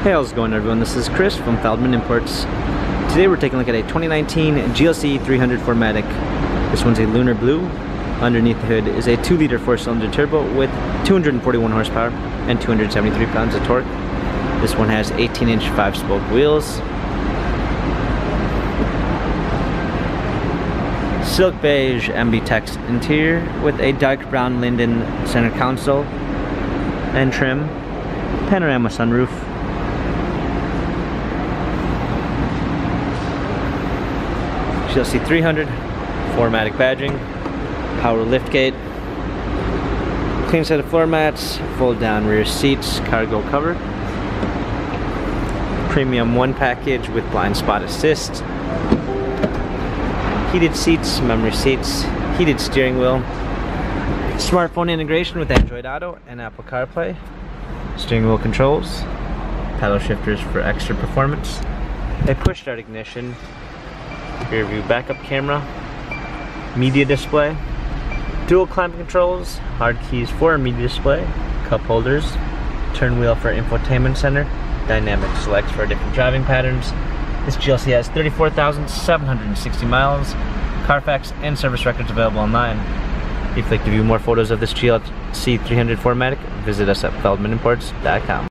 Hey, how's it going everyone? This is Chris from Feldmann Imports. Today we're taking a look at a 2019 GLC 300 4MATIC. This one's a lunar blue. Underneath the hood is a 2-liter 4-cylinder turbo with 241 horsepower and 273 pounds of torque. This one has 18-inch 5-spoke wheels. Silk beige MB-Tex interior with a dark brown linden center console and trim. Panorama sunroof. GLC 300, 4MATIC badging, power liftgate, clean set of floor mats, fold down rear seats, cargo cover, premium 1 package with blind spot assist, heated seats, memory seats, heated steering wheel, smartphone integration with Android Auto and Apple CarPlay, steering wheel controls, paddle shifters for extra performance, a push start ignition, rear view backup camera, media display, dual climate controls, hard keys for media display, cup holders, turn wheel for infotainment center, dynamic selects for different driving patterns. This GLC has 34,760 miles, Carfax and service records available online. If you'd like to view more photos of this GLC 300 4MATIC, visit us at feldmannimports.com.